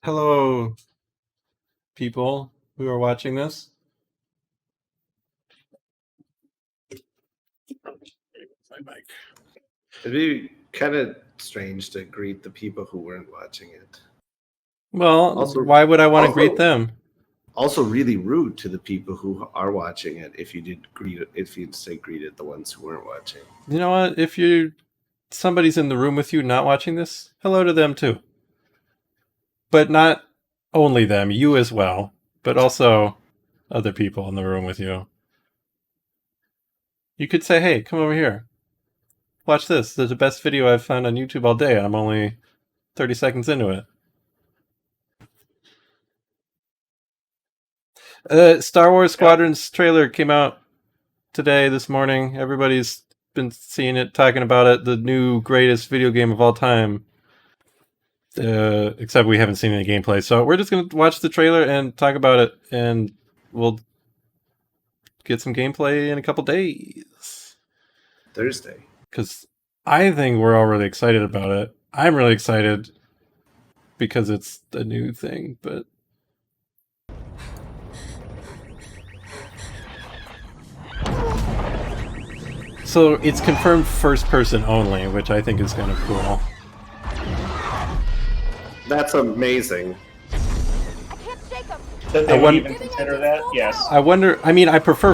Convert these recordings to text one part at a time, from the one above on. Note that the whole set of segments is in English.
Hello, people who are watching this. My mic. It'd be kind of strange to greet the people who weren't watching it. Well, Also- why would I want to also- greet them? Also, really rude to the people who are watching it. If you greeted the ones who weren't watching. You know what? If somebody's in the room with you not watching this, hello to them too. But not only them, you as well, but also other people in the room with you. You could say, hey, come over here. Watch this. This is the best video I've found on YouTube all day. I'm only 30 seconds into it. Star Wars Squadrons trailer came out today, this morning. Everybody's been seeing it, talking about it. The new greatest video game of all time. Except we haven't seen any gameplay. So we're just going to watch the trailer and talk about it. And we'll get some gameplay in a couple days. Thursday. Because I think we're all really excited about it. I'm really excited because it's a new thing, but... So it's confirmed first person only, which I think is kind of cool. That's amazing. That they would even consider that? Yes. I wonder, I mean, I prefer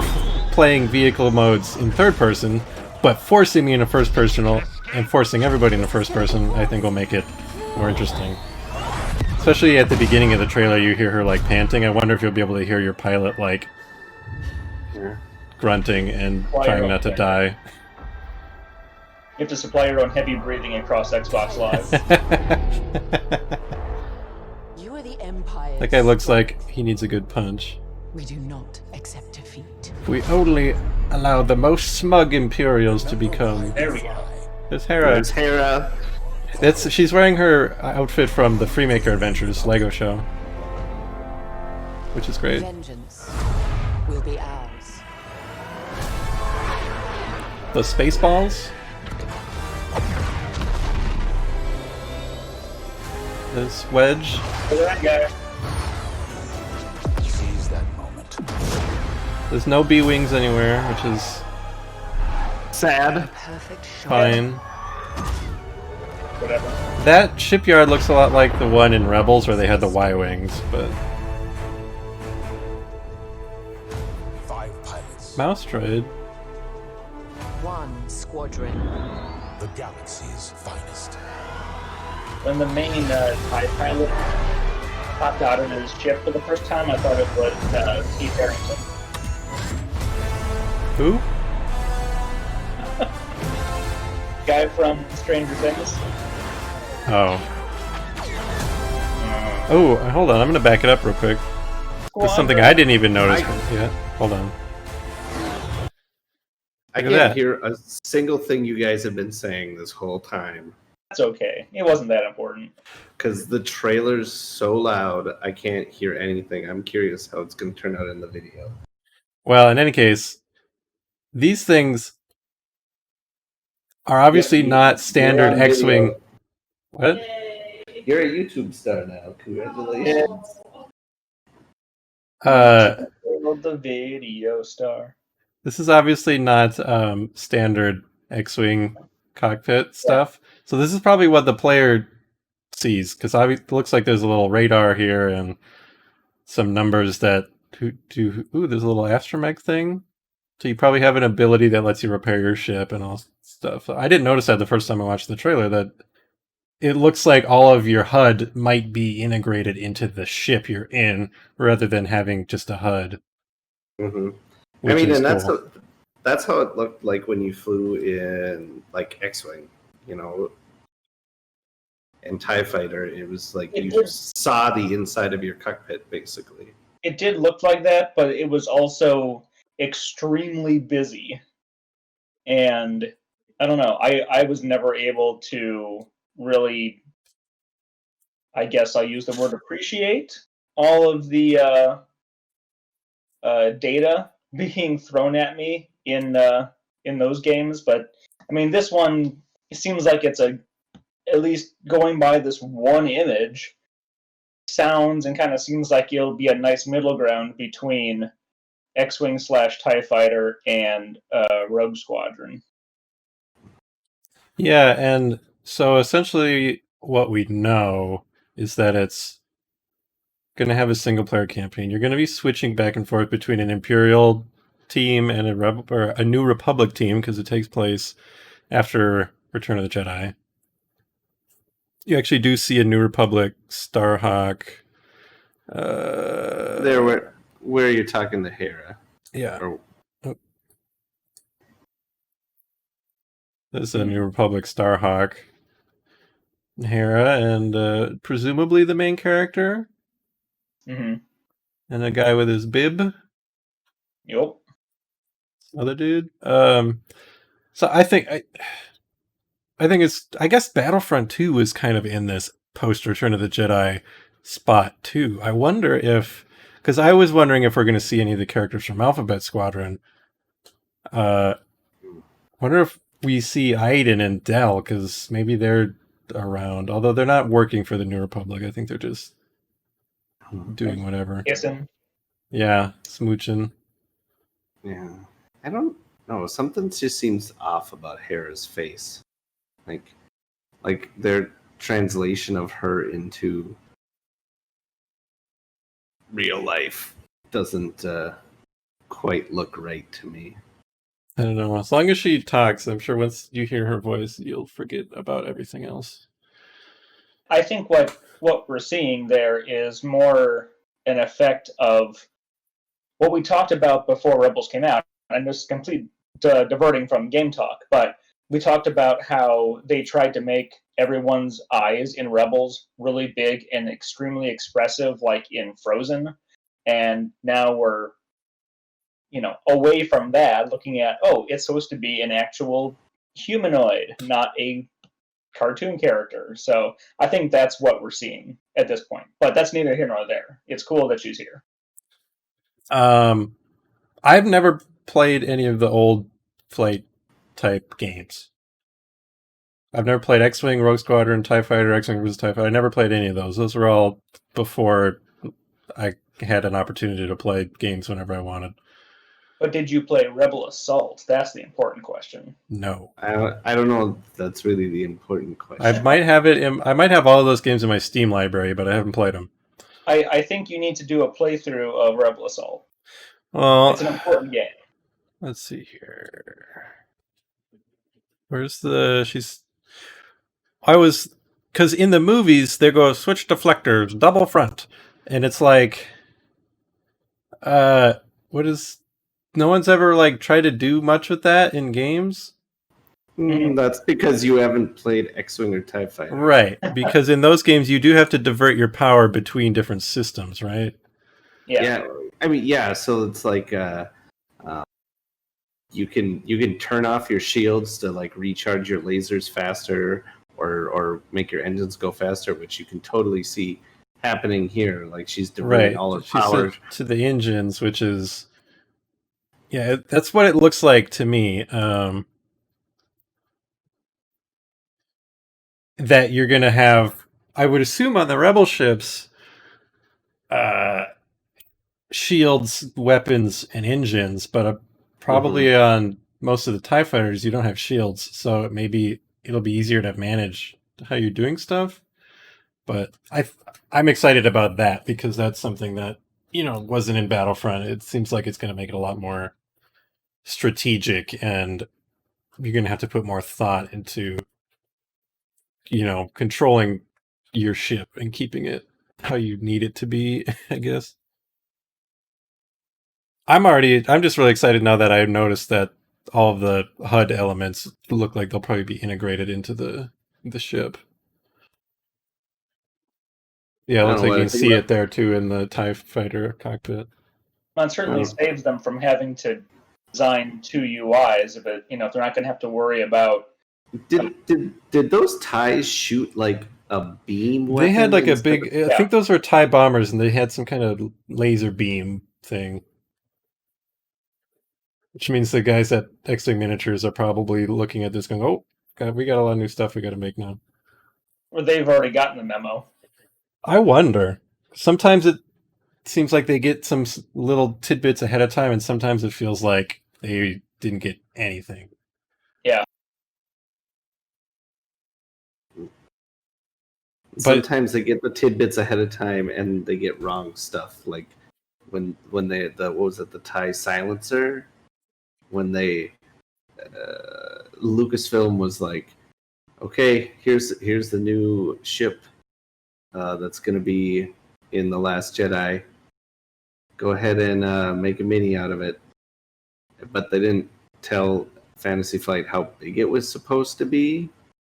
playing vehicle modes in third person, but forcing me into first person and forcing everybody into first person, I think will make it more interesting. Especially at the beginning of the trailer, you hear her like panting. I wonder if you'll be able to hear your pilot like grunting and trying not to die. You have to supply your own heavy breathing across Xbox Live. You are the Empire. That guy looks like he needs a good punch. We do not accept defeat. We only allow the most smug Imperials to become. There we go. There's Hera. There's Hera. She's wearing her outfit from the Freemaker Adventures Lego show, which is great. Vengeance will be ours. The Spaceballs. This Wedge. Look at that guy. Seize that moment. There's no B-Wings anywhere, which is Sad. Perfect shot. fine. Whatever. That shipyard looks a lot like the one in Rebels where they had the Y-Wings, but... 5 pilots. Mouse droid. One squadron. The galaxy's finest. When the main TIE pilot popped out of his ship for the first time, I thought it was Steve Harrington. Who? Guy from Stranger Things. Oh. Oh, hold on. I'm gonna back it up real quick. There's something I didn't even notice yet. Hold on. I Look at can't that. hear a single thing you guys have been saying this whole time. That's okay. It wasn't that important. Because the trailer's so loud, I can't hear anything. I'm curious how it's going to turn out in the video. Well, in any case, these things are obviously not standard on X-Wing. video. What? You're a YouTube star now. Congratulations. The video star. This is obviously not standard X-Wing cockpit stuff. So this is probably what the player sees, because it looks like there's a little radar here and some numbers that do. Ooh, there's a little astromech thing. So you probably have an ability that lets you repair your ship and all stuff. I didn't notice that the first time I watched the trailer, that it looks like all of your HUD might be integrated into the ship you're in, rather than having just a HUD. Mm-hmm. Which I mean, is and cool. that's how it looked like when you flew in like X-Wing, you know, and TIE Fighter. It was like you just saw the inside of your cockpit, basically. It did look like that, but it was also extremely busy. And I don't know, I was never able to really, I guess I'll use the word appreciate all of the data being thrown at me in those games. But I mean, this one, it seems like it's at least going by this one image, sounds and kind of seems like it'll be a nice middle ground between X-Wing / TIE Fighter and Rogue Squadron. Yeah, and so essentially what we know is that it's going to have a single player campaign. You're going to be switching back and forth between an Imperial team and a New Republic team because it takes place after Return of the Jedi. You actually do see a New Republic Starhawk. Where you're talking to Hera. Yeah. Or, There's a New Republic Starhawk. Hera and presumably the main character. Mm-hmm. And a guy with his bib. Yep. Other dude. So I think it's, I guess Battlefront 2 is kind of in this post Return of the Jedi spot too. I wonder if, because I was wondering if we're going to see any of the characters from Alphabet Squadron. Wonder if we see Aiden and Del, because maybe they're around, although they're not working for the New Republic. I think they're just doing whatever. Kissing. Yeah, smooching. yeah. I don't know. Something just seems off about Hera's face. Like their translation of her into real life doesn't quite look right to me. I don't know. As long as she talks, I'm sure once you hear her voice, you'll forget about everything else. I think what we're seeing there is more an effect of what we talked about before Rebels came out. And this is complete diverting from game talk, but we talked about how they tried to make everyone's eyes in Rebels really big and extremely expressive, like in Frozen. And now we're, away from that, looking at, it's supposed to be an actual humanoid, not a cartoon character. So I think that's what we're seeing at this point. But that's neither here nor there. It's cool that she's here. I've never played any of the old flight type games. I've never played X-Wing, Rogue Squadron, TIE Fighter, X-Wing vs. TIE Fighter. I never played any of those. Those were all before I had an opportunity to play games whenever I wanted. But did you play Rebel Assault? That's the important question. No. I don't know if that's really the important question. I might have I might have all of those games in my Steam library, but I haven't played them. I think you need to do a playthrough of Rebel Assault. Well, It's an important game. Let's see here. Where's because in the movies they go switch deflectors, double front, and it's like, no one's ever tried to do much with that in games. That's because you haven't played X-Wing or TIE Fighter. Right, because in those games you do have to divert your power between different systems, right? Yeah. I mean, yeah. So it's like you can turn off your shields to recharge your lasers faster, or make your engines go faster, which you can totally see happening here. Like she's diverting all her power to the engines, which is that's what it looks like to me. That you're going to have, I would assume, on the Rebel ships, shields, weapons, and engines, but probably on most of the TIE fighters, you don't have shields, so maybe it'll be easier to manage how you're doing stuff. But I'm excited about that because that's something that wasn't in Battlefront. It seems like it's going to make it a lot more strategic, and you're going to have to put more thought into controlling your ship and keeping it how you need it to be, I guess. I'm just really excited now that I've noticed that all of the HUD elements look like they'll probably be integrated into the ship. Yeah, it looks like you can see it there too in the TIE Fighter cockpit. Well, it certainly saves them from having to design two UIs if they're not going to have to worry about. Did those TIEs shoot a beam weapon? They had a big. I think those were TIE bombers, and they had some kind of laser beam thing. Which means the guys at X-Wing Miniatures are probably looking at this going, oh, God, we got a lot of new stuff we got to make now. Or they've already gotten the memo. I wonder. sometimes it seems like they get some little tidbits ahead of time, and sometimes it feels like they didn't get anything. Yeah. Sometimes they get the tidbits ahead of time and they get wrong stuff. Like when they what was it, the TIE silencer? When they Lucasfilm was like, okay, here's the new ship that's going to be in The Last Jedi. Go ahead and make a mini out of it. But they didn't tell Fantasy Flight how big it was supposed to be.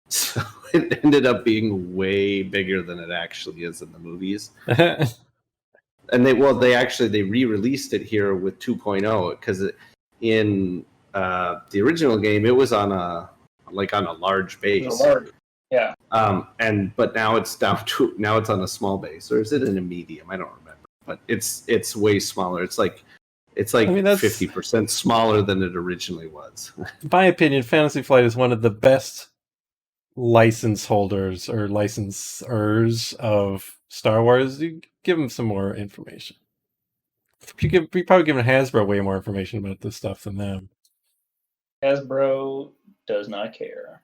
So it ended up being way bigger than it actually is in the movies. And they re-released it here with 2.0 because in the original game it was on a large base. Yeah. But now it's on a small base, or is it in a medium? I don't remember. But it's way smaller. It's like I mean, that's 50% smaller than it originally was. In my opinion, Fantasy Flight is one of the best license holders or licensors of Star Wars. You give them some more information. You probably giving Hasbro way more information about this stuff than them. Hasbro does not care.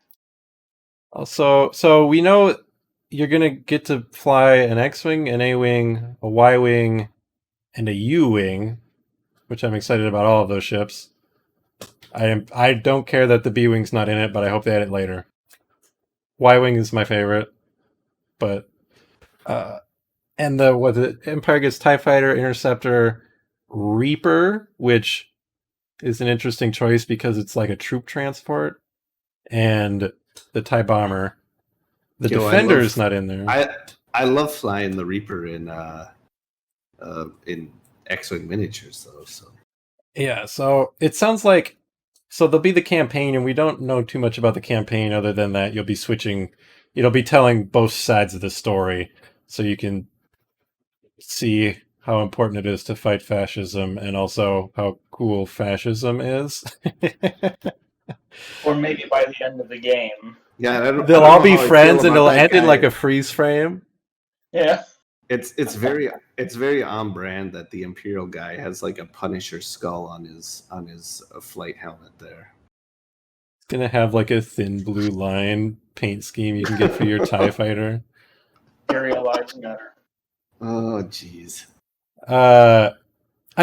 So we know you're gonna get to fly an X-wing, an A-wing, a Y-wing, and a U-wing, which I'm excited about all of those ships. I don't care that the B-wing's not in it, but I hope they add it later. Y-wing is my favorite, but and the Empire gets TIE Fighter, Interceptor, Reaper, which is an interesting choice because it's like a troop transport, and the TIE Bomber. The Defender's not in there. I love flying the Reaper in X-wing miniatures though. So yeah, so it sounds like there'll be the campaign, and we don't know too much about the campaign other than that you'll be switching. It'll be telling both sides of the story, so you can see how important it is to fight fascism and also how cool fascism is. Or maybe by the end of the game. Yeah, they'll all be friends, and it'll end in like a freeze frame. Yeah. It's very on brand that the Imperial guy has like a Punisher skull on his flight helmet there. It's gonna have like a thin blue line paint scheme you can get for your TIE Fighter. Imperial Lives Matter. Oh jeez. I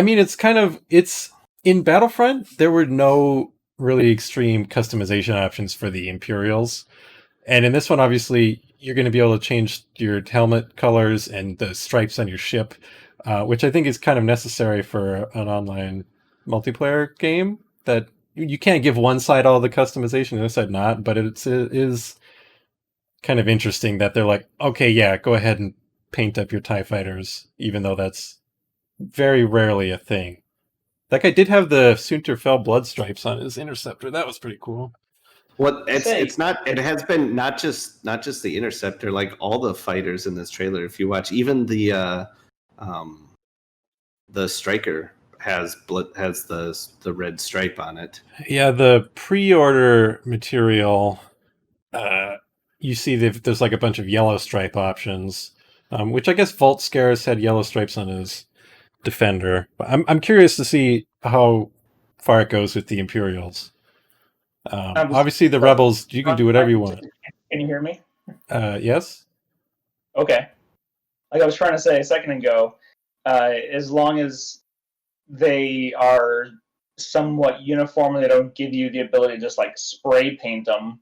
mean, it's in Battlefront. There were no really extreme customization options for the Imperials, and in this one, obviously, you're going to be able to change your helmet colors and the stripes on your ship, which I think is kind of necessary for an online multiplayer game. That you can't give one side all the customization, the other side not, but it is kind of interesting that they're like, okay, yeah, go ahead and paint up your TIE Fighters, even though that's very rarely a thing. That guy did have the Sunterfell blood stripes on his Interceptor. That was pretty cool. Well, it's not. It has been not just the Interceptor. Like all the fighters in this trailer, if you watch, even the Striker has the red stripe on it. Yeah, the pre-order material. You see there's like a bunch of yellow stripe options, which I guess Vault Scares had yellow stripes on his Defender. But I'm curious to see how far it goes with the Imperials. Obviously, the Rebels, you can do whatever you want. Can you hear me? Yes? Okay. Like I was trying to say a second ago, as long as they are somewhat uniform and they don't give you the ability to just like spray paint them,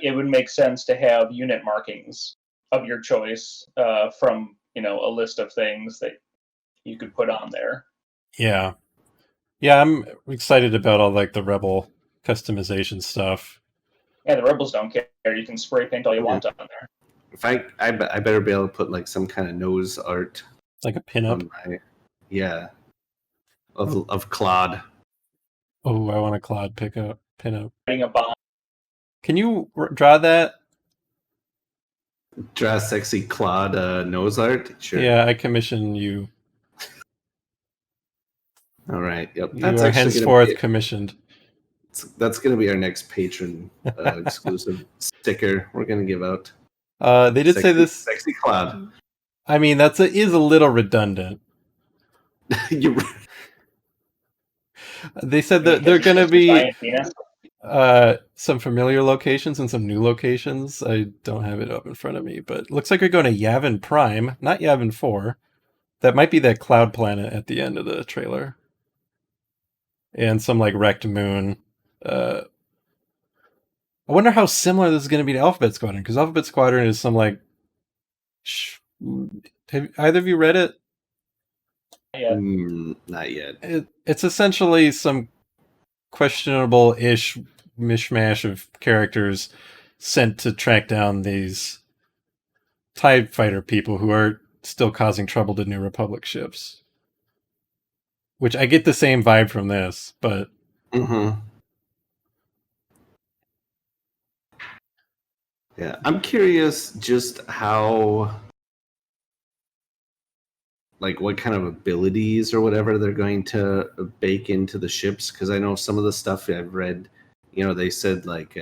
it would make sense to have unit markings of your choice from a list of things that you could put on there. Yeah. Yeah, I'm excited about all like the Rebel customization stuff. Yeah, the Rebels don't care. You can spray paint all you want on there. If I better be able to put like some kind of nose art, like a pinup. Of Claude. Oh, I want a Claude pinup. Writing a bomb. Can you draw that? Draw sexy Claude nose art? Sure. Yeah, I commission you. All right. Yep. You are henceforth commissioned. That's going to be our next patron exclusive sticker we're going to give out. They did say this sexy Claude. I mean, is a little redundant. You They said that they're Because going to it's a be giant penis. some familiar locations and some new locations. I don't have it up in front of me, but it looks like we're going to Yavin Prime, not Yavin 4. That might be that cloud planet at the end of the trailer. And some like wrecked moon. I wonder how similar this is going to be to Alphabet Squadron, because Alphabet Squadron is some like. Have either of you read it? Yeah. not yet. It's essentially some questionable-ish mishmash of characters sent to track down these TIE fighter people who are still causing trouble to New Republic ships. Which I get the same vibe from this, but Mm-hmm. Yeah, I'm curious just how, like, what kind of abilities or whatever they're going to bake into the ships. Because I know some of the stuff I've read, they said like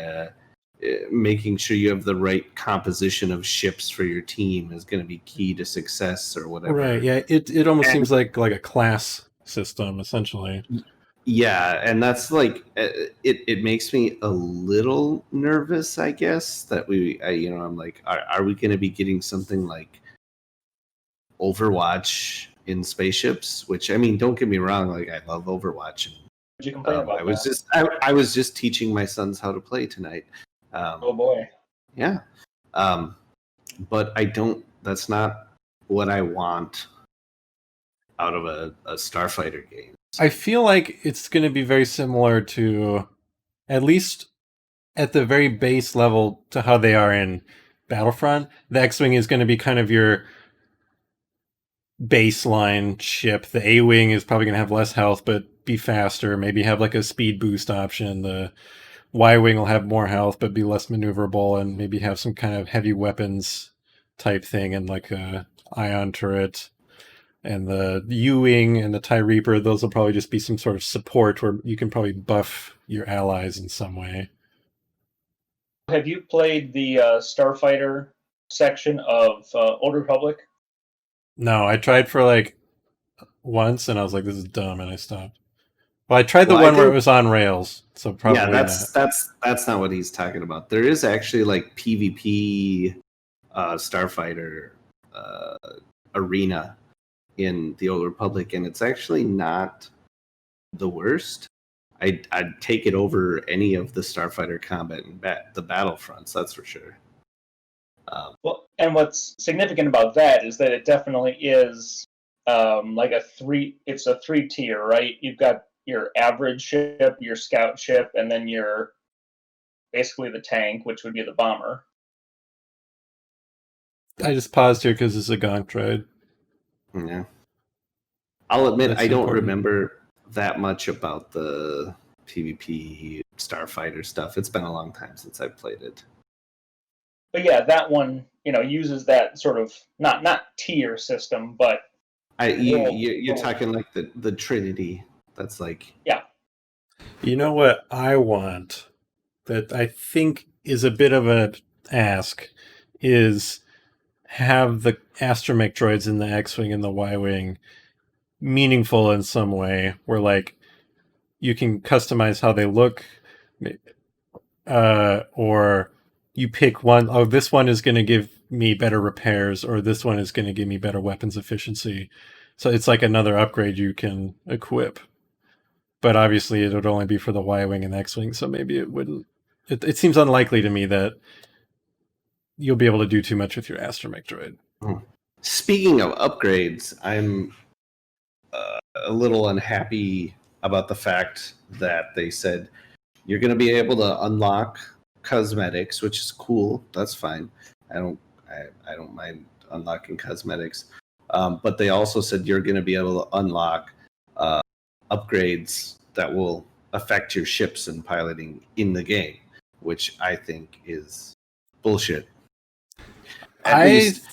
making sure you have the right composition of ships for your team is going to be key to success or whatever. right, yeah, it almost And- seems like a class system essentially. Yeah, and that's like it makes me a little nervous, I guess, that I'm like, are we going to be getting something like Overwatch in spaceships? Which, I mean, don't get me wrong, like I love Overwatch. Would you complain about I was that? I was just teaching my sons how to play tonight. Oh boy. Yeah, but I don't. That's not what I want out of a Starfighter game. I feel like it's going to be very similar to, at least at the very base level, to how they are in Battlefront. The X-Wing is going to be kind of your baseline ship. The A-Wing is probably going to have less health, but be faster, maybe have like a speed boost option. The Y-Wing will have more health, but be less maneuverable, and maybe have some kind of heavy weapons type thing, and like a ion turret. And the U-Wing and the TIE Reaper, those will probably just be some sort of support where you can probably buff your allies in some way. Have you played the Starfighter section of Old Republic? No, I tried for like once, and I was like, "This is dumb," and I stopped. Well, I tried the Well, I one where it think- was on rails, so probably yeah, not. that's not what he's talking about. There is actually like PvP Starfighter arena in the Old Republic, and it's actually not the worst. I'd take it over any of the Starfighter combat and the Battlefronts, that's for sure. Well, and what's significant about that is that it definitely is like it's a 3-tier, right? You've got your average ship, your scout ship, and then your basically the tank, which would be the bomber. I just paused here because it's a gonk droid. Yeah. I'll admit That's I don't important. remember that much about the PvP Starfighter stuff. It's been a long time since I've played it. But yeah, that one, uses that sort of not tier system, but You're talking like the Trinity. That's like You know what I want that I think is a bit of an ask is have the astromech droids in the X-Wing and the Y-Wing meaningful in some way, where like you can customize how they look, or you pick one. Oh, this one is going to give me better repairs, or this one is going to give me better weapons efficiency. So it's like another upgrade you can equip. But obviously, it would only be for the Y-Wing and X-Wing, so maybe it wouldn't. It seems unlikely to me that you'll be able to do too much with your astromech droid. Speaking of upgrades, I'm a little unhappy about the fact that they said you're going to be able to unlock cosmetics, which is cool. That's fine. I don't mind unlocking cosmetics. But they also said you're going to be able to unlock upgrades that will affect your ships and piloting in the game, which I think is bullshit. At least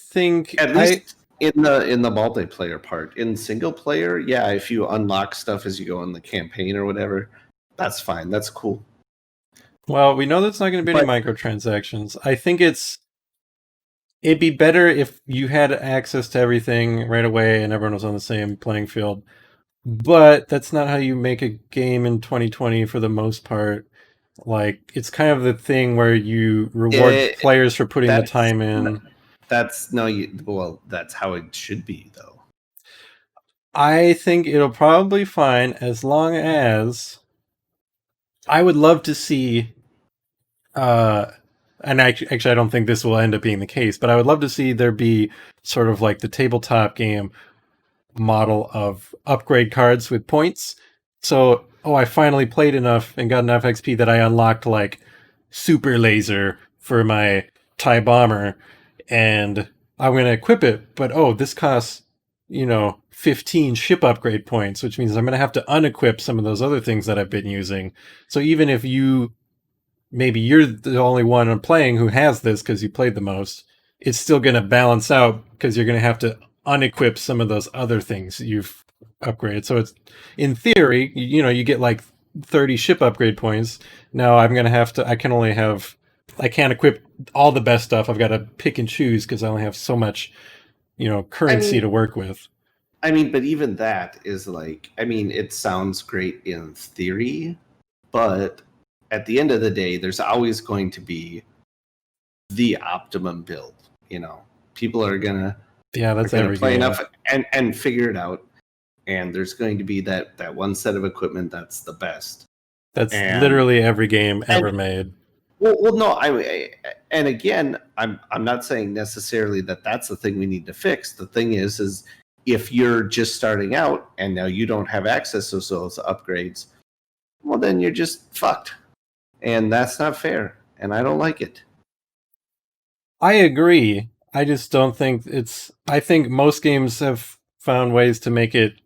in the multiplayer part. In single player, yeah, if you unlock stuff as you go in the campaign or whatever, that's fine. That's cool. Well, we know there's not going to be any microtransactions. I think it's it'd be better if you had access to everything right away and everyone was on the same playing field. But that's not how you make a game in 2020 for the most part. Like, it's kind of the thing where you reward players for putting the time in. That's that's how it should be, though. I think it'll probably be fine as long as I would love to see and actually I don't think this will end up being the case, but I would love to see there be sort of like the tabletop game model of upgrade cards with points. So, I finally played enough and got enough XP that I unlocked like super laser for my TIE bomber, and I'm going to equip it. But this costs 15 ship upgrade points, which means I'm going to have to unequip some of those other things that I've been using. So even if maybe you're the only one playing who has this because you played the most, it's still going to balance out because you're going to have to unequip some of those other things you've upgraded. So it's, in theory, you get like 30 ship upgrade points. Now I'm going to have to, I can't equip all the best stuff. I've got to pick and choose because I only have so much, currency to work with. I mean, but even that is like, it sounds great in theory, but at the end of the day, there's always going to be the optimum build. People are gonna that's every play game. enough and figure it out, and there's going to be that one set of equipment that's the best. That's literally every game ever made. Well, no, and again, I'm not saying necessarily that that's the thing we need to fix. The thing is if you're just starting out and now you don't have access to those upgrades, well, then you're just fucked. And that's not fair. And I don't like it. I agree. I just don't think I think most games have found ways to make it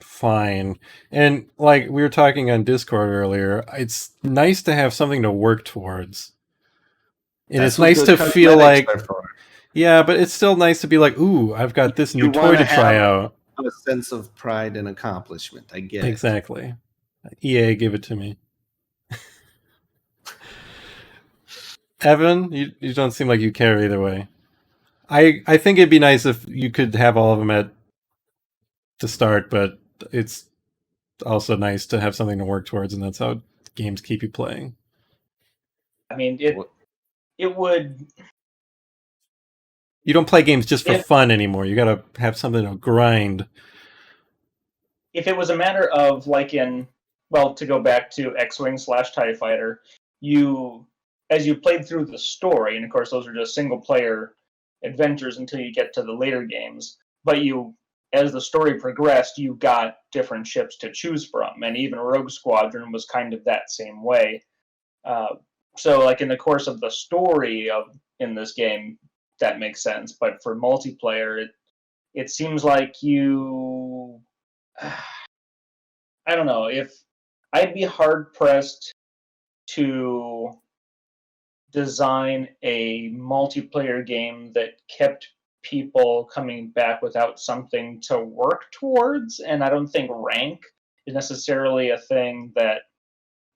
fine. And like we were talking on Discord earlier, it's nice to have something to work towards. And it's nice to feel like, yeah, but it's still nice to be like, ooh, I've got this new toy to try out. A sense of pride and accomplishment. I get it. Exactly. EA, give it to me. Evan, you don't seem like you care either way. I think it'd be nice if you could have all of them at the start, but it's also nice to have something to work towards, and that's how games keep you playing. I mean, it would. You don't play games just for fun anymore. You got to have something to grind. If it was a matter of to go back to X-Wing / TIE Fighter, as you played through the story, and of course those are just single-player adventures until you get to the later games, but as the story progressed, you got different ships to choose from, and even Rogue Squadron was kind of that same way. So, like in the course of the story in this game, that makes sense. But for multiplayer, it seems like I don't know, if I'd be hard pressed to design a multiplayer game that kept people coming back without something to work towards, and I don't think rank is necessarily a thing that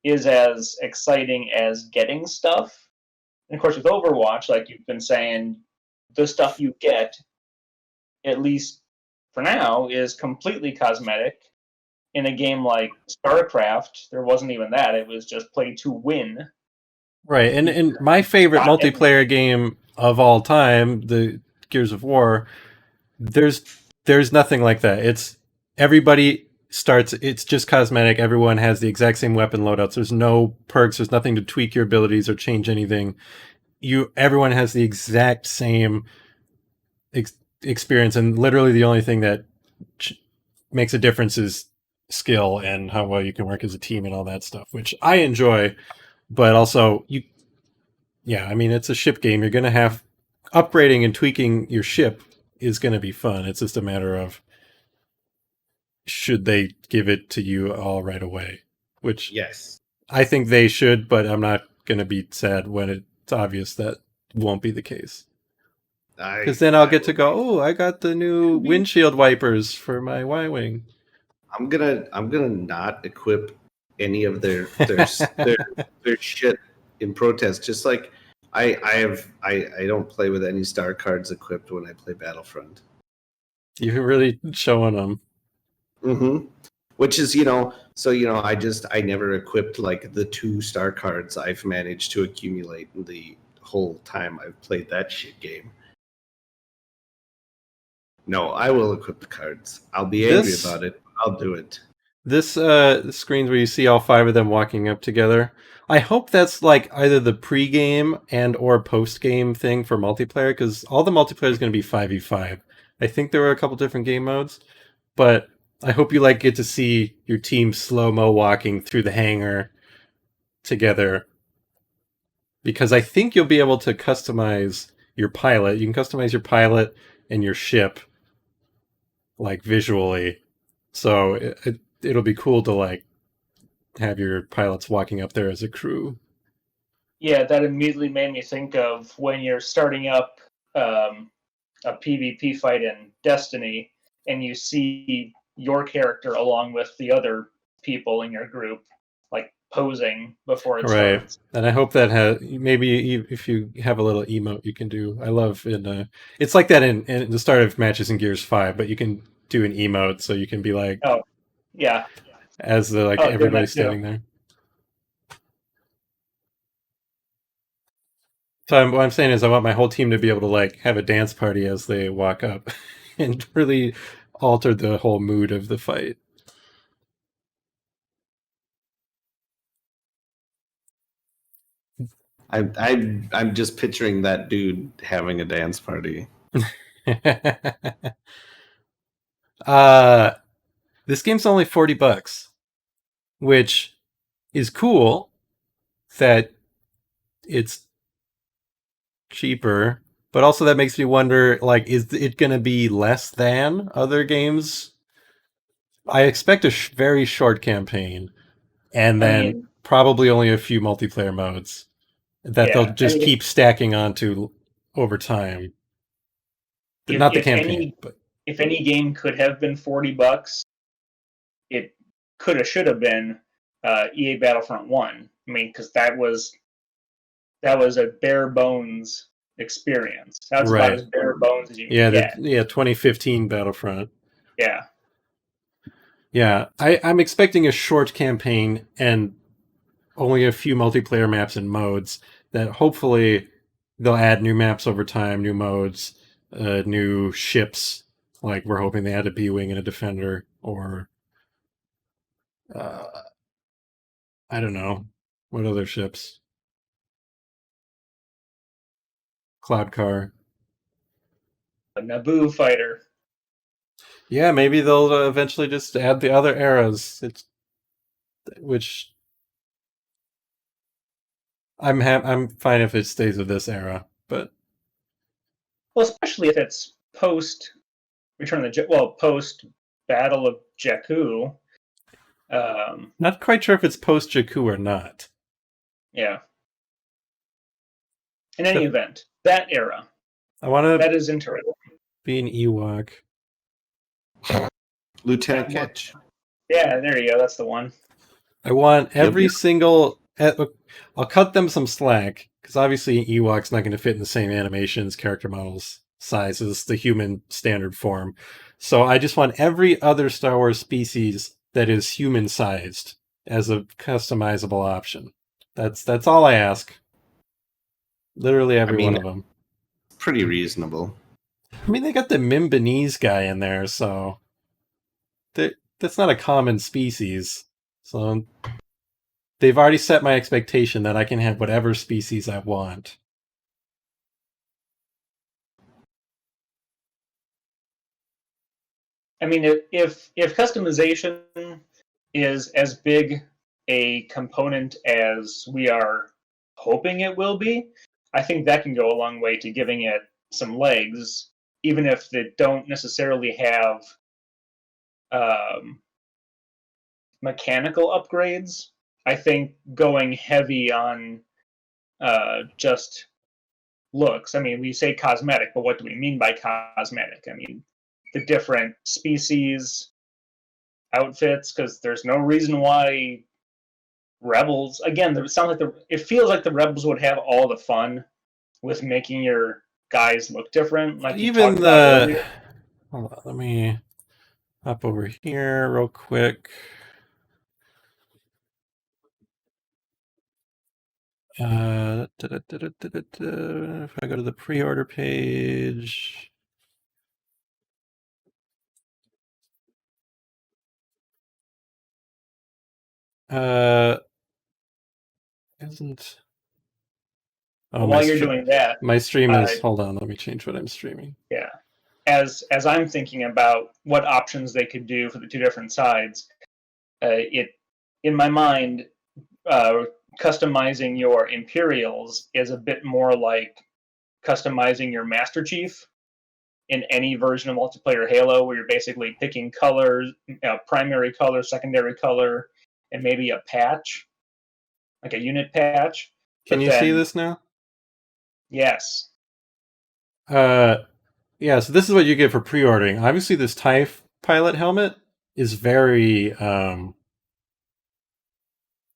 is as exciting as getting stuff. And of course with Overwatch, like you've been saying, the stuff you get, at least for now, is completely cosmetic. In a game like StarCraft, there wasn't even that. It was just play to win. Right, and my favorite multiplayer game of all time, the Gears of War, there's nothing like that. It's everybody starts, it's just cosmetic. Everyone has the exact same weapon loadouts. There's no perks. There's nothing to tweak your abilities or change anything. Everyone has the exact same experience, and literally the only thing that makes a difference is skill and how well you can work as a team and all that stuff, which I enjoy. But also, it's a ship game. You're going to have upgrading and tweaking your ship is going to be fun. It's just a matter of should they give it to you all right away, which yes, I think they should, but I'm not going to be sad when it's obvious that won't be the case. Because then I'll get to go, oh, I got the new windshield wipers for my Y-Wing. I'm gonna not equip any of their shit in protest. Just like I don't play with any star cards equipped when I play Battlefront. You're really showing them. Mm-hmm. Which is, so I never equipped like the 2 star cards I've managed to accumulate the whole time I've played that shit game. No, I will equip the cards. I'll be angry about it. But I'll do it. This screens where you see all 5 of them walking up together. I hope that's like either the pre-game and or post-game thing for multiplayer, because all the multiplayer is going to be 5v5. I think there were a couple different game modes, but I hope you like get to see your team slow-mo walking through the hangar together, because I think you'll be able to customize your pilot. You can customize your pilot and your ship like visually. So it'll be cool to like have your pilots walking up there as a crew. Yeah, that immediately made me think of when you're starting up a PvP fight in Destiny, and you see your character along with the other people in your group, like posing before it Right. starts. And I hope that maybe if you have a little emote you can do. I love it's like that in the start of matches in Gears 5, but you can do an emote so you can be like, Oh, yeah. as the like Oh, everybody that too. standing there. So what I'm saying is I want my whole team to be able to like have a dance party as they walk up and really alter the whole mood of the fight. I'm just picturing that dude having a dance party. This game's only $40, which is cool that it's cheaper, but also that makes me wonder, like, is it going to be less than other games? I expect a very short campaign, and I then mean, probably only a few multiplayer modes that they'll yeah. just keep stacking onto over time. Not the campaign, but if any game could have been $40, it could have should have been EA Battlefront 1. I mean, because that was a bare bones experience. That's about right. as bare bones as you can get. 2015 Battlefront. Yeah. Yeah, I'm expecting a short campaign and only a few multiplayer maps and modes that hopefully they'll add new maps over time, new modes, new ships. Like we're hoping they add a B-Wing and a Defender, or I don't know, what other ships? Cloud Car. A Naboo fighter. Yeah, maybe they'll eventually just add the other eras. Which I'm fine if it stays with this era, but Well, especially if it's post post Battle of Jakku. not quite sure if it's post Jakku or not. Yeah. In any event, that era. I want That to is interesting. be an Ewok. Lieutenant Kitch. Yeah, there you go. That's the one. I want every Yep. single. I'll cut them some slack because obviously an Ewok's not going to fit in the same animations, character models, sizes, the human standard form. So I just want every other Star Wars species that is human sized as a customizable option. That's all I ask. Literally every one of them. Pretty reasonable. I mean, they got the Mimbanese guy in there, so that's not a common species. So they've already set my expectation that I can have whatever species I want. I mean, if customization is as big a component as we are hoping it will be, I think that can go a long way to giving it some legs, even if they don't necessarily have mechanical upgrades. I think going heavy on just looks. I mean, we say cosmetic, but what do we mean by cosmetic? I mean, the different species outfits, because there's no reason why rebels. Again, it feels like the rebels would have all the fun with making your guys look different, like you Even talked about the earlier. hold on, let me hop over here real quick. If I go to the pre-order page, isn't oh While you're doing that, my stream is uh, hold on, let me change what I'm streaming. yeah, as I'm thinking about what options they could do for the two different sides, it in my mind, uh, customizing your Imperials is a bit more like customizing your Master Chief in any version of multiplayer Halo, where you're basically picking colors, primary color, secondary color, and maybe a patch, like a unit patch. Can But you see then, this now? yes, Yeah, so this is what you get for pre-ordering. Obviously this TIE pilot helmet is very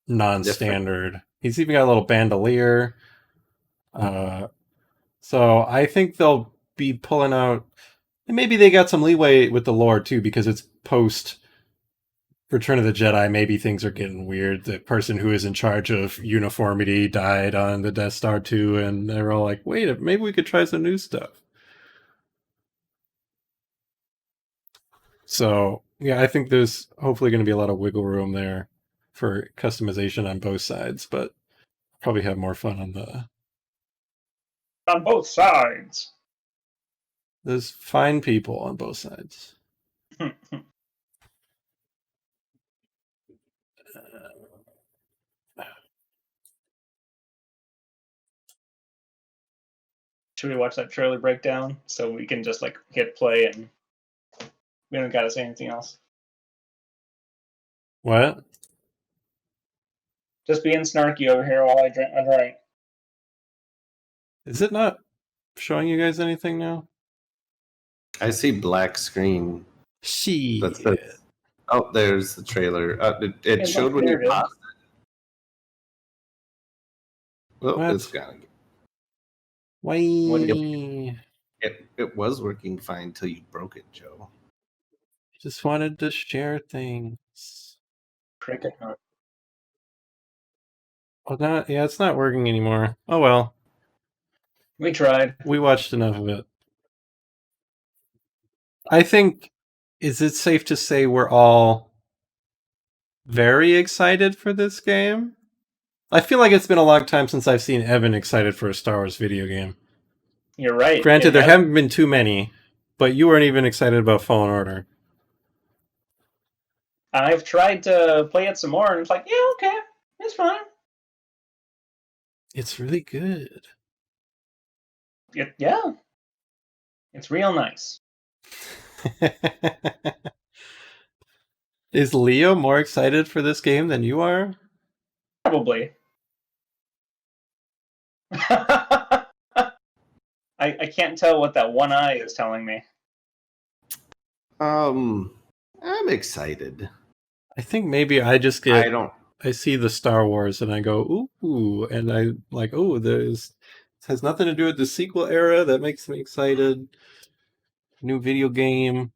non-standard. He's even got a little bandolier. So I think they'll be pulling out, and maybe they got some leeway with the lore too, because it's post Return of the Jedi. Maybe things are getting weird. The person who is in charge of uniformity died on the Death Star 2, and they're all like, wait, maybe we could try some new stuff. So yeah, I think there's hopefully going to be a lot of wiggle room there for customization on both sides, but probably have more fun on both sides. there's fine people on both sides. Should we watch that trailer breakdown so we can just like hit play and we don't gotta say anything else? What? Just being snarky over here while I drink. Is it not showing you guys anything now? I see black screen. She. Oh, there's the trailer. It Hey, showed look, when there you it is. paused it. Oh, What? it's gone. Why? It was working fine till you broke it, Joe. Just wanted to share things. Cricket. Oh, not yeah, it's not working anymore. Oh well. We tried. We watched enough of it. I think, is it safe to say we're all very excited for this game? I feel like it's been a long time since I've seen Evan excited for a Star Wars video game. You're right. Granted, It there has- haven't been too many, but you weren't even excited about Fallen Order. I've tried to play it some more, and it's like, yeah, okay, it's fine. It's really good. Yeah, it's real nice. Is Leo more excited for this game than you are? Probably. I can't tell what that one eye is telling me. I'm excited. I think maybe I just I get don't. I see the Star Wars and I go ooh, and I like this has nothing to do with the sequel era. That makes me excited. New video game,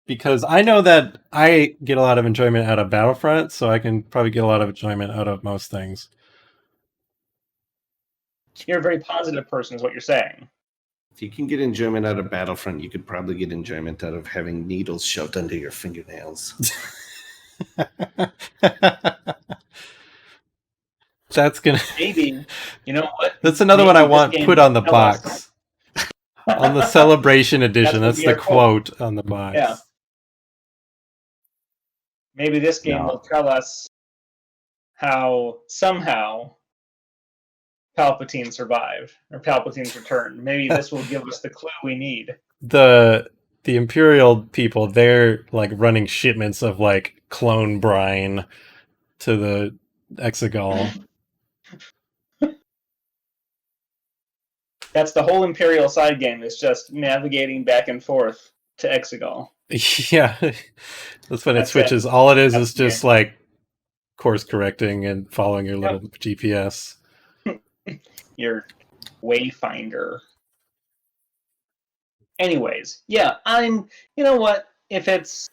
because I know that I get a lot of enjoyment out of Battlefront, so I can probably get a lot of enjoyment out of most things. You're a very positive person, is what you're saying. If you can get enjoyment out of Battlefront, you could probably get enjoyment out of having needles shoved under your fingernails. That's gonna Maybe. You know what? That's another one I Maybe this want game put on the will tell us. box. On the celebration edition. That's That's gonna the be our quote. quote on the box. Yeah. Maybe this game No. will tell us how somehow Palpatine survived, or Palpatine's returned. Maybe this will give us the clue we need. The Imperial people, they're like running shipments of like clone brine to the Exegol. That's the whole Imperial side game, is just navigating back and forth to Exegol. Yeah. That's when it That's switches. All it is That's just it. like course correcting and following your Yep. little GPS. Your Wayfinder. Anyways, yeah, you know what? If it's,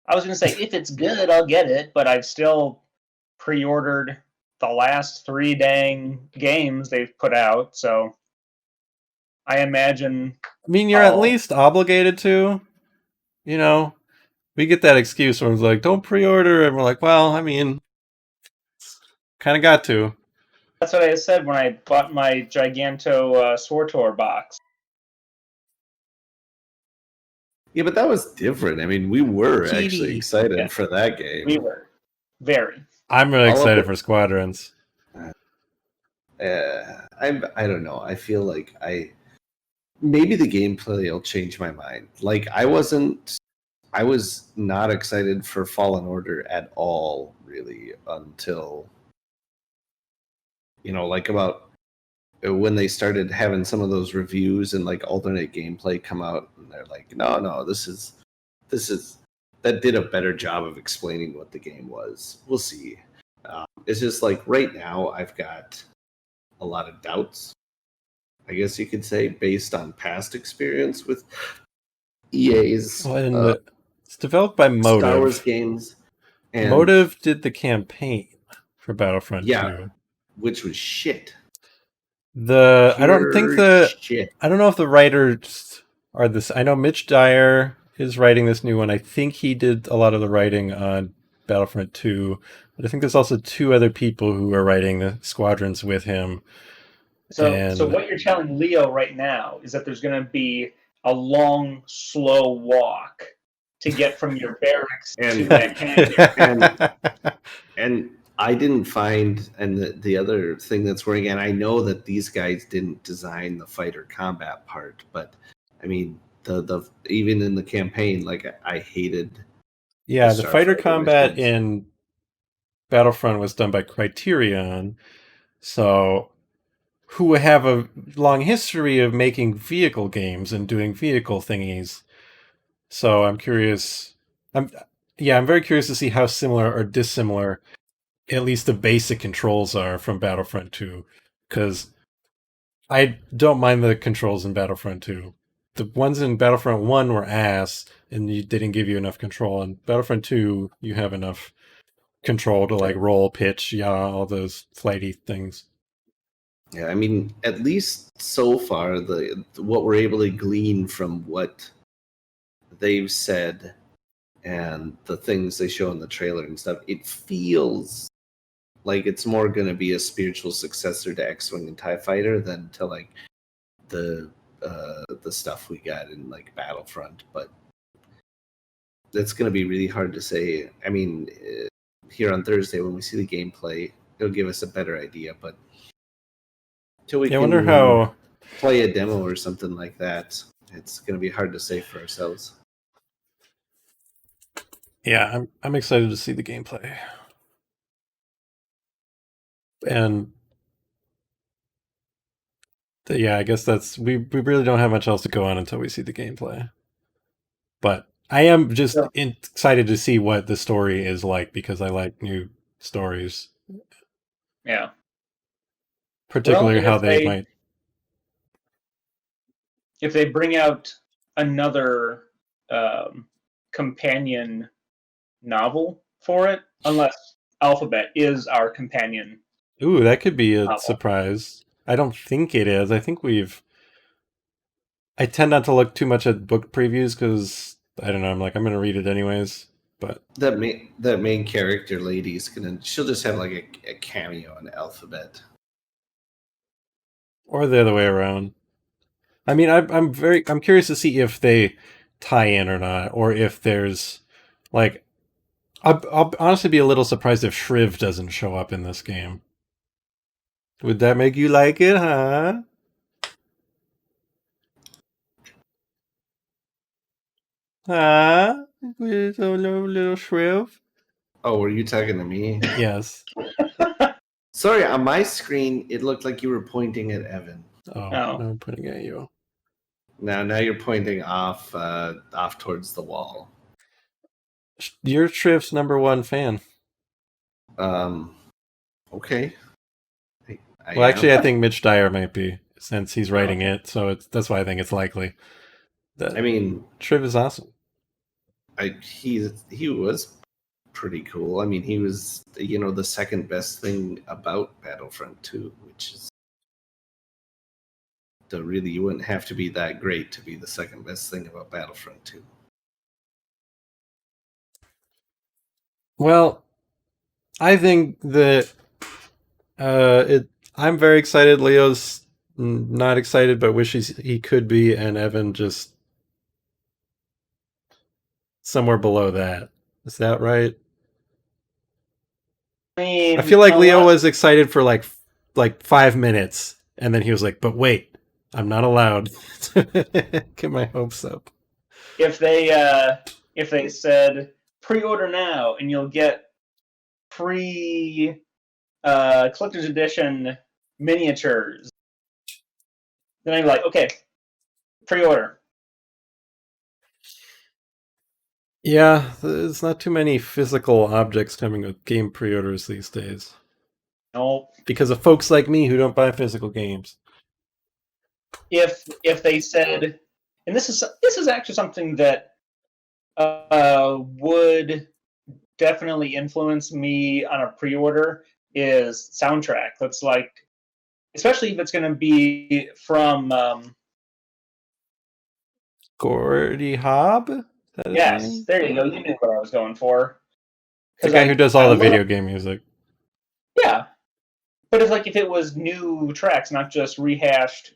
I was going to say, if it's good, I'll get it, but I've still pre-ordered the last 3 dang games they've put out, so I imagine. I mean, you're at least obligated to. You know, we get that excuse when it's like, don't pre-order, and we're like, well, I mean, kind of got to. That's what I said when I bought my Giganto Swartor box. Yeah, but that was different. I mean, we were actually TV. excited for that game. We were. Very. I'm really All of excited it- for Squadrons. I don't know. I feel like maybe the gameplay will change my mind. Like I was not excited for Fallen Order at all, really, until like about when they started having some of those reviews and like alternate gameplay come out, and they're like, no, this is that did a better job of explaining what the game was. We'll see. It's just like right now I've got a lot of doubts, I guess you could say, based on past experience with EA's Well, and it's developed by Motive. Star Wars games. And Motive did the campaign for Battlefront 2. Which was shit. I don't know if the writers are this. I know Mitch Dyer is writing this new one. I think he did a lot of the writing on Battlefront 2, but I think there's also 2 other people who are writing the Squadrons with him. So what you're telling Leo right now is that there's going to be a long, slow walk to get from your barracks to that hangar. And I didn't find, and the other thing that's worrying, and I know that these guys didn't design the fighter combat part, but I mean, the even in the campaign, like I hated. Yeah, the fighter combat in Battlefront was done by Criterion, so who have a long history of making vehicle games and doing vehicle thingies. So I'm curious. I'm very curious to see how similar or dissimilar at least the basic controls are from Battlefront 2, because I don't mind the controls in Battlefront 2. The ones in Battlefront 1 were ass, and they didn't give you enough control. In Battlefront 2, you have enough control to like roll, pitch, all those flighty things. Yeah, I mean, at least so far, what we're able to glean from what they've said and the things they show in the trailer and stuff, it feels like it's more going to be a spiritual successor to X-Wing and TIE Fighter than to like the stuff we got in like Battlefront. But that's going to be really hard to say. I mean, here on Thursday when we see the gameplay, it'll give us a better idea. But until we I wonder how play a demo or something like that, it's going to be hard to say for ourselves. Yeah, I'm excited to see the gameplay. And I guess we really don't have much else to go on until we see the gameplay. But I am just excited to see what the story is like, because I like new stories. Yeah. Particularly how they might. If they bring out another companion novel for it, unless Alphabet is our companion. Ooh, that could be a surprise. I don't think it is. I think I tend not to look too much at book previews because I don't know. I'm going to read it anyways. But that main character lady she'll just have like a cameo in Alphabet, or the other way around. I mean, I'm curious to see if they tie in or not, or if there's like, I'll honestly be a little surprised if Shriv doesn't show up in this game. Would that make you like it, huh? Huh? With a little Shriv? Oh, were you talking to me? Yes. Sorry, on my screen, it looked like you were pointing at Evan. Oh. No, I'm pointing at you. Now you're pointing off towards the wall. You're Shriv's #1 fan. Okay. Well, actually, am. I think Mitch Dyer might be, since he's writing it. So that's why I think it's likely. I mean, Triv is awesome. he was pretty cool. I mean, he was the second best thing about Battlefront 2, which is you wouldn't have to be that great to be the second best thing about Battlefront 2. Well, I think that I'm very excited. Leo's not excited, but wishes he could be, and Evan just somewhere below that. Is that right? I mean, I feel like Leo unless was excited for like 5 minutes, and then he was like, "But wait, I'm not allowed to get my hopes up." if they said pre-order now and you'll get free collector's edition miniatures, then I'd be like, okay, pre-order. Yeah, there's not too many physical objects coming with game pre-orders these days No, because of folks like me who don't buy physical games. if they said, and this is actually something that would definitely influence me on a pre-order, is soundtrack. That's like, especially if it's going to be from Gordy Hobb? Is that his yes, name? there you go. You knew what I was going for. The guy who does all I the love- video game music. Yeah, but if it was new tracks, not just rehashed,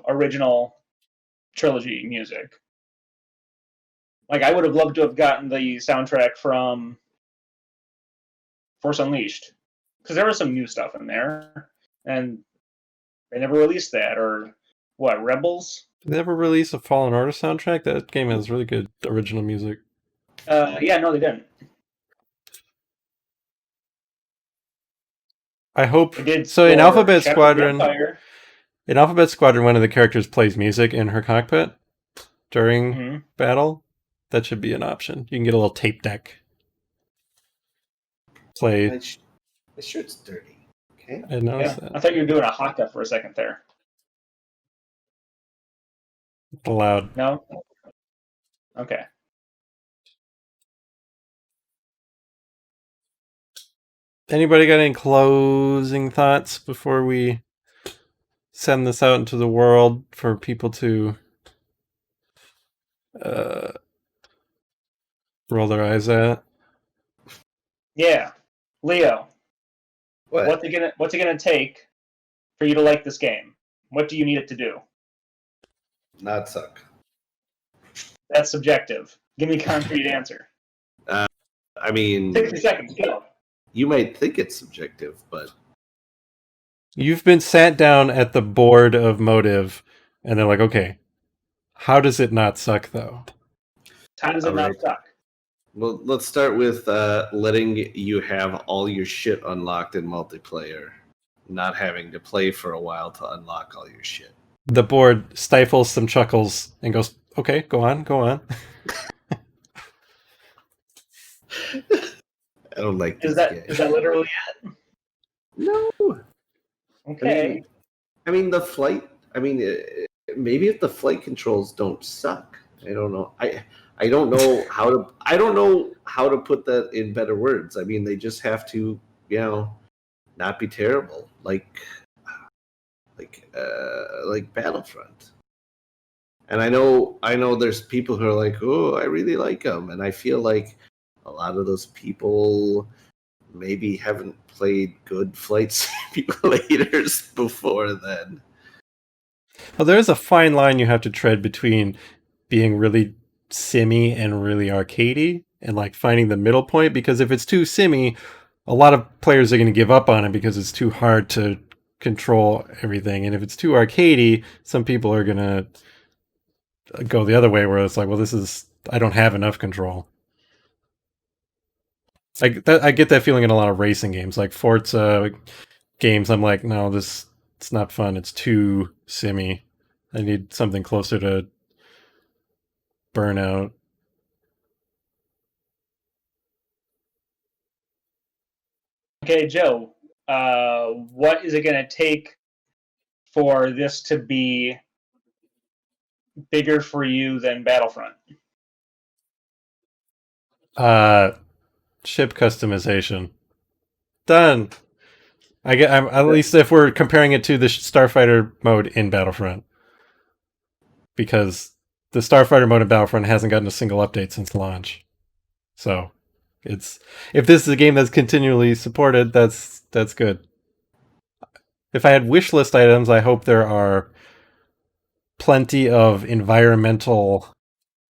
original trilogy music. Like, I would have loved to have gotten the soundtrack from Force Unleashed, because there was some new stuff in there, and they never released that. Or what, Rebels? Did they ever release a Fallen Order soundtrack? That game has really good original music. Yeah, no, they didn't. I hope They did. so. In for Alphabet Shadow of the Squadron, Empire. one of the characters plays music in her cockpit during Mhm. battle. That should be an option. You can get a little tape deck. Play. My shirt's dirty. Okay. I noticed Yeah, I that. thought you were doing a haka for a second there. Loud. No? Okay. Anybody got any closing thoughts before we send this out into the world for people to roll their eyes at? Yeah. Leo, What? what's it gonna take for you to like this game? What do you need it to do? Not suck. That's subjective. Give me a concrete answer. I mean, 60 seconds, go. you might think it's subjective, but You've been sat down at the board of Motive, and they're like, okay, how does it not suck, though? How does it not Alright. suck? well, let's start with letting you have all your shit unlocked in multiplayer, not having to play for a while to unlock all your shit. The board stifles some chuckles and goes, okay, go on, go on. I don't like Is this that literally it? No. Okay. I mean, the flight. I mean, maybe if the flight controls don't suck. I don't know. I don't know how to. I don't know how to put that in better words. I mean, they just have to, not be terrible, like Battlefront. And I know there's people who are like, oh, I really like them, and I feel like a lot of those people maybe haven't played good flight simulators before then. Well, there is a fine line you have to tread between being really simmy and really arcadey, and like finding the middle point. Because if it's too simmy, a lot of players are going to give up on it because it's too hard to control everything. And if it's too arcadey, some people are going to go the other way, where it's like, well, I don't have enough control. I get that feeling in a lot of racing games, like Forza games. I'm like, no, it's not fun. It's too simmy. I need something closer to Burnout. Okay, Joe, what is it going to take for this to be bigger for you than Battlefront? Ship customization. Done. At least if we're comparing it to the Starfighter mode in Battlefront, because the Starfighter mode in Battlefront hasn't gotten a single update since launch. So, if this is a game that's continually supported, that's good. If I had wish list items, I hope there are plenty of environmental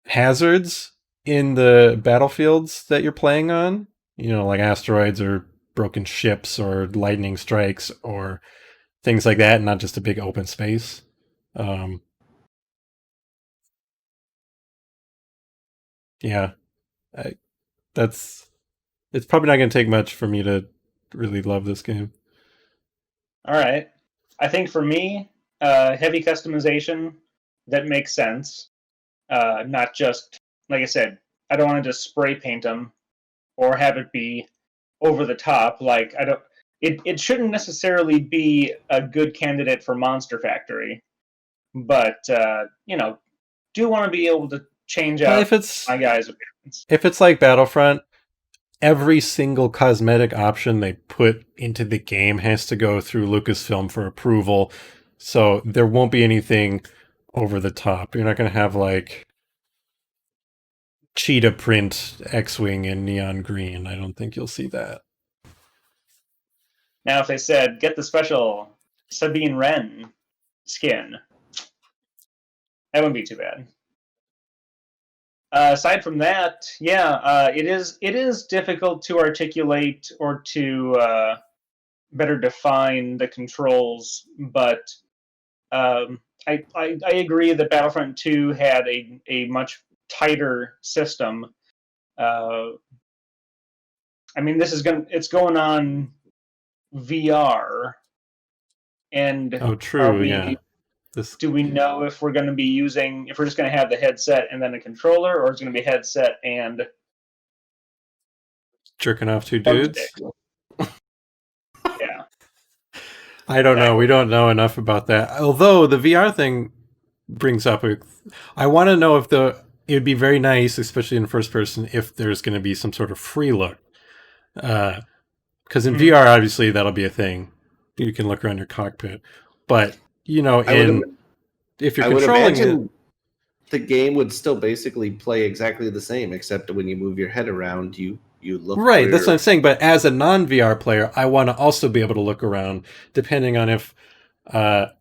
hazards in the battlefields that you're playing on. You know, like asteroids or broken ships or lightning strikes or things like that, not just a big open space. Yeah, it's probably not going to take much for me to really love this game. All right. I think for me, heavy customization that makes sense. Not just, like I said, I don't want to just spray paint them or have it be over the top. Like, I don't. It shouldn't necessarily be a good candidate for Monster Factory, but do want to be able to change Well, out if it's my guy's appearance. like Battlefront, every single cosmetic option they put into the game has to go through Lucasfilm for approval. So there won't be anything over the top. You're not going to have like cheetah print X-Wing in neon green. I don't think you'll see that. Now, if they said get the special Sabine Wren skin, that wouldn't be too bad. Aside from that, it is difficult to articulate or to better define the controls, but I agree that Battlefront 2 had a much tighter system. I mean, it's going on VR, and Oh, true. Yeah. do we know if we're going to be if we're just going to have the headset and then a controller, or it's going to be headset and Jerking off two dudes? Yeah. I don't know. We don't know enough about that. Although the VR thing brings up, I want to know if it would be very nice, especially in first person, if there's going to be some sort of free look. Because in VR, obviously, that'll be a thing. You can look around your cockpit. But, if you're controlling it, the game would still basically play exactly the same, except when you move your head around, you look. Right, that's what I'm saying. But as a non-VR player, I want to also be able to look around, depending on if... because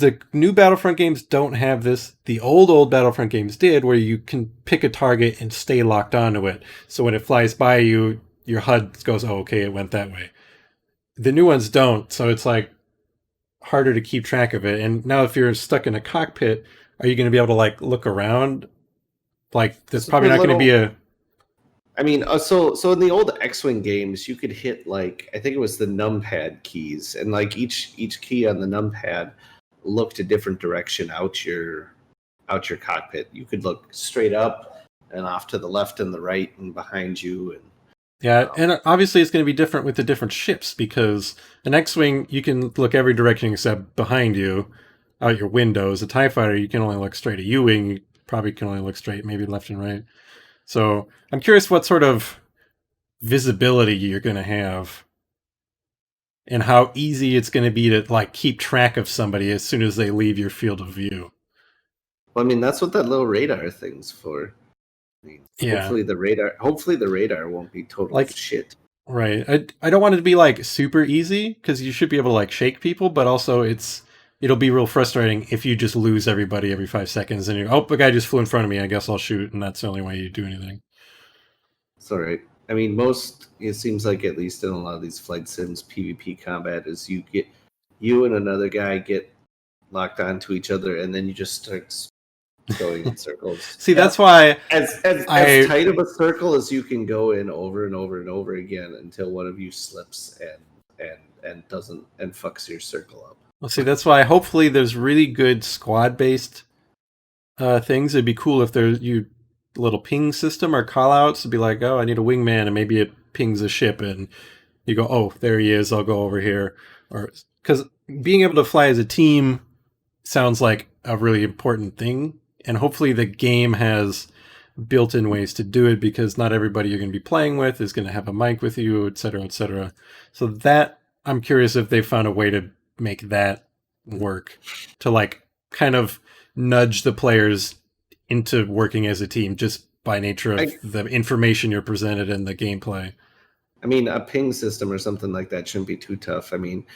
the new Battlefront games don't have this. The old Battlefront games did, where you can pick a target and stay locked onto it. So when it flies by you, your HUD goes, oh, okay, it went that way. The new ones don't, so it's like harder to keep track of it. And now if you're stuck in a cockpit, are you going to be able to like look around? Like, there's probably not going to be a... I mean, so in the old X-Wing games, you could hit like, I think it was the numpad keys, and like each key on the numpad looked a different direction out your cockpit. You could look straight up and off to the left and the right and behind you. And yeah, and obviously it's going to be different with the different ships, because an X-Wing, you can look every direction except behind you, out your windows. A TIE Fighter, you can only look straight. A U-Wing, you probably can only look straight, maybe left and right. So I'm curious what sort of visibility you're going to have and how easy it's going to be to like keep track of somebody as soon as they leave your field of view. Well, I mean, that's what that little radar thing's for. I mean, yeah. Hopefully the radar won't be total like shit. Right. I don't want it to be like super easy, because you should be able to like shake people, but also it'll be real frustrating if you just lose everybody every 5 seconds and the guy just flew in front of me, I guess I'll shoot, and that's the only way you do anything. It's all right. I mean, it seems like, at least in a lot of these flight sims, PvP combat is you and another guy get locked onto each other, and then you just start going in circles. See, that's why as tight of a circle as you can go in over and over and over again until one of you slips and doesn't and fucks your circle up. Well, see, that's why hopefully there's really good squad-based things. It'd be cool if there's little ping system or call-outs to be like, oh, I need a wingman, and maybe it pings a ship, and You go, oh, there he is. I'll go over here. Or because being able to fly as a team sounds like a really important thing, and hopefully the game has built-in ways to do it because not everybody you're going to be playing with is going to have a mic with you, et cetera, et cetera. So that I'm curious if they found a way to make that work to like kind of nudge the players into working as a team just by nature of the information you're presented in the gameplay. I mean, a ping system or something like that shouldn't be too tough. I mean,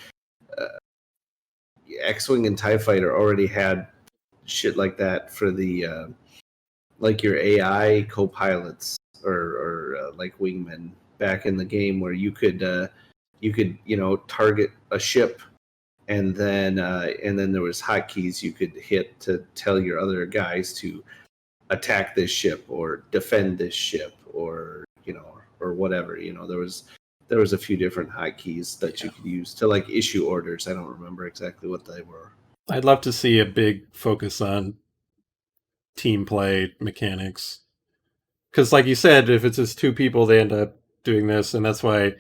X-Wing and TIE Fighter already had shit like that for the like your AI co-pilots or like wingmen back in the game, where you could target a ship, and then there was hotkeys you could hit to tell your other guys to attack this ship or defend this ship or whatever. There was a few different hotkeys that you could use to like issue orders. I don't remember exactly what they were. I'd love to see a big focus on team play mechanics. Because like you said, if it's just two people, they end up doing this, and that's why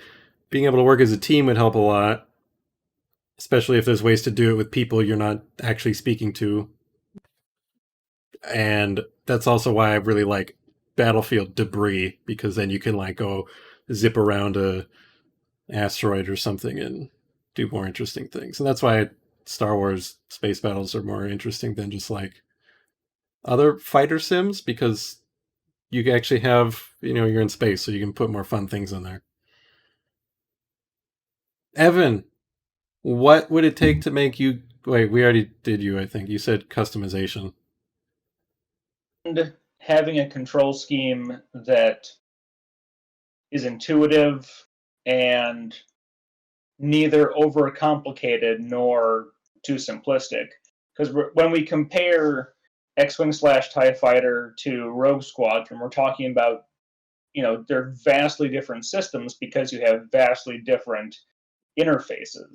being able to work as a team would help a lot, especially if there's ways to do it with people you're not actually speaking to. And that's also why I really like Battlefield Debris, because then you can like go zip around a asteroid or something and do more interesting things. And that's why Star Wars space battles are more interesting than just like other fighter sims, because you actually have, you're in space, so you can put more fun things in there. Evan, what would it take to make you... Wait, we already did you, I think. You said customization. And having a control scheme that is intuitive and neither overcomplicated nor too simplistic. Because when we compare X-Wing / TIE Fighter to Rogue Squadron, we're talking about, they're vastly different systems because you have vastly different interfaces.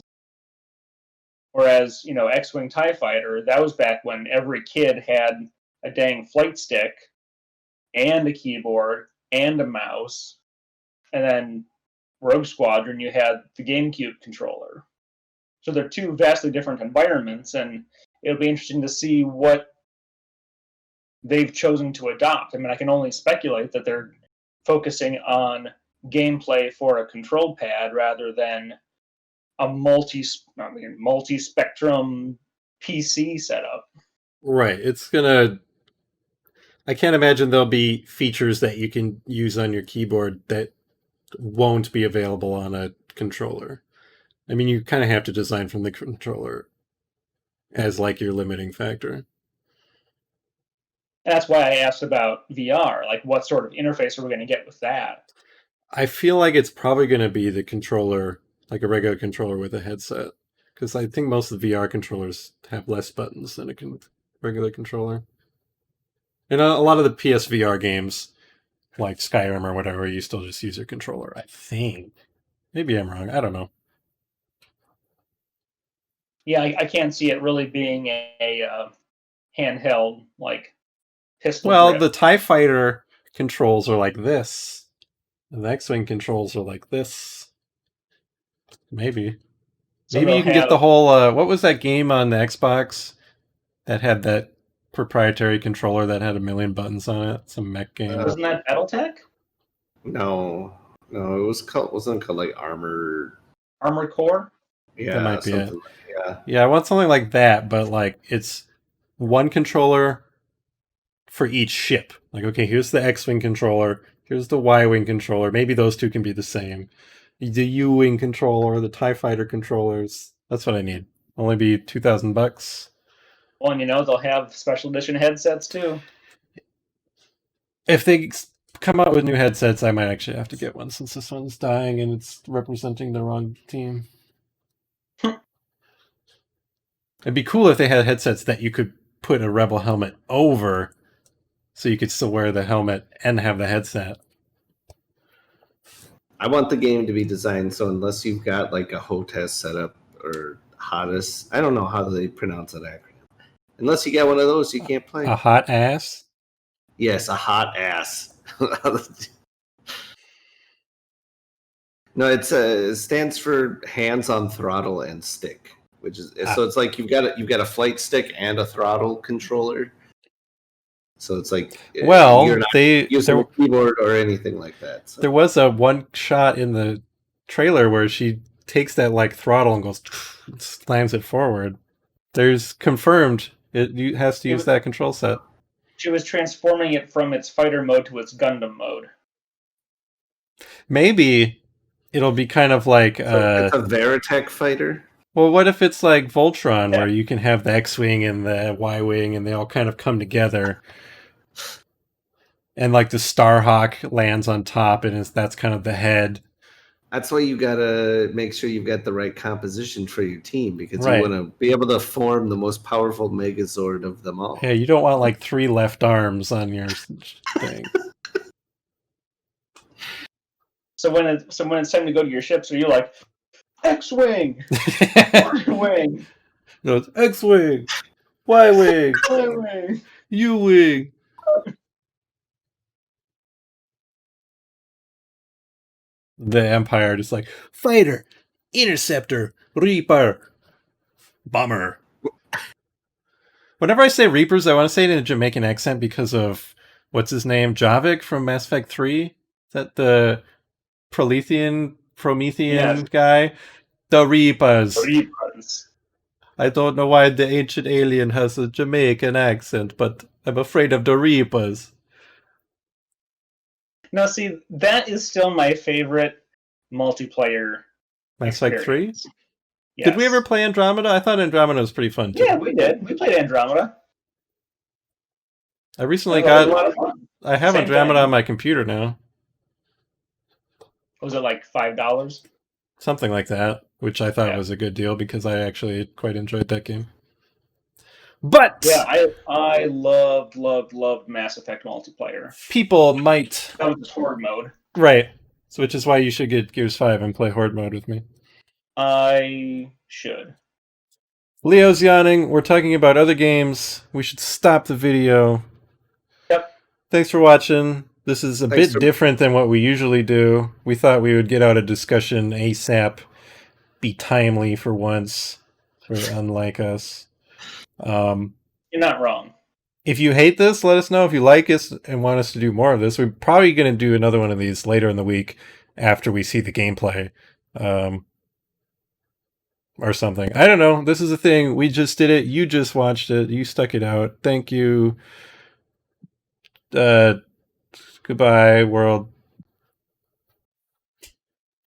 Whereas, X-Wing TIE Fighter, that was back when every kid had a dang flight stick and a keyboard and a mouse. And then Rogue Squadron, you had the GameCube controller. So they're two vastly different environments, and it'll be interesting to see what they've chosen to adopt. I mean, I can only speculate that they're focusing on gameplay for a control pad rather than a multi-spectrum PC setup. Right. I can't imagine there'll be features that you can use on your keyboard that won't be available on a controller. I mean, you kind of have to design from the controller as like your limiting factor. And that's why I asked about VR. Like, what sort of interface are we going to get with that? I feel like it's probably going to be the controller, like a regular controller with a headset. Because I think most of the VR controllers have less buttons than a regular controller. And a lot of the PSVR games, like Skyrim or whatever, you still just use your controller, I think. Maybe I'm wrong. I don't know. Yeah, I can't see it really being a handheld, like, pistol grip. The TIE Fighter controls are like this. And the X-Wing controls are like this. Maybe. So Maybe they'll you can get have- the whole... what was that game on the Xbox that had that proprietary controller that had 1 million buttons on it? Some mech game. Wasn't that BattleTech? No, wasn't it called like Armored Core? Yeah, That might be something it. Yeah. Yeah, I want something like that, but like it's one controller for each ship. Like, okay, here's the X-Wing controller, here's the Y-Wing controller. Maybe those two can be the same. The U-Wing controller, the TIE Fighter controllers. That's what I need. Only be $2,000. Well, and they'll have special edition headsets too. If they come out with new headsets, I might actually have to get one since this one's dying and it's representing the wrong team. It'd be cool if they had headsets that you could put a Rebel helmet over so you could still wear the helmet and have the headset. I want the game to be designed so unless you've got like a HOTAS setup or HOTAS, I don't know how they pronounce that acronym. Unless you got one of those, you can't play. A hot ass? Yes, a hot ass. No, it stands for hands on throttle and stick, which is so it's like you've got a flight stick and a throttle controller. So it's like Well, you're not using a keyboard or anything like that. So. There was a one shot in the trailer where she takes that like throttle and goes slams it forward. There's confirmed it has to use that control set. She was transforming it from its fighter mode to its Gundam mode. Maybe it'll be kind of like so it's a Veritech fighter. Well, what if it's like Voltron, where you can have the X-wing and the Y-wing, and they all kind of come together, and like the Starhawk lands on top, and that's kind of the head. That's why you gotta make sure you've got the right composition for your team, because Right. you want to be able to form the most powerful Megazord of them all. Yeah, you don't want like 3 left arms on your thing. So when it's time to go to your ships, are you like X-wing, Y-wing, No, it's X-wing, Y-wing, Y-wing? U-wing. The Empire just like fighter, interceptor, Reaper, bomber. Whenever I say Reapers, I want to say it in a Jamaican accent because of what's his name, Javik from Mass Effect 3. Is that the Promethean Yes. guy? The Reapers. Reapers. I don't know why the ancient alien has a Jamaican accent, but I'm afraid of the Reapers. Now, see, that is still my favorite multiplayer. Mass Effect 3? experience. Did we Yes. ever play Andromeda? I thought Andromeda was pretty fun too. Yeah, we did. We played Andromeda. I recently It was a got. lot of fun. I have Same Andromeda thing. on my computer now. Was it like $5? Something like that, which I thought Yeah. was a good deal because I actually quite enjoyed that game. But Yeah, I loved Mass Effect multiplayer. people might. That was just horde mode. Right. So, which is why you should get Gears 5 and play Horde mode with me. I should. Leo's yawning. We're talking about other games. We should stop the video. Yep. Thanks for watching. This is a bit different than what we usually do. We thought we would get out a discussion ASAP, be timely for once, for unlike us. You're not wrong. If you hate this, let us know. If you like us and want us to do more of this, we're probably going to do another one of these later in the week after we see the gameplay. Or something. I don't know. This is a thing. We just did it. You just watched it. You stuck it out. Thank you. Goodbye, world.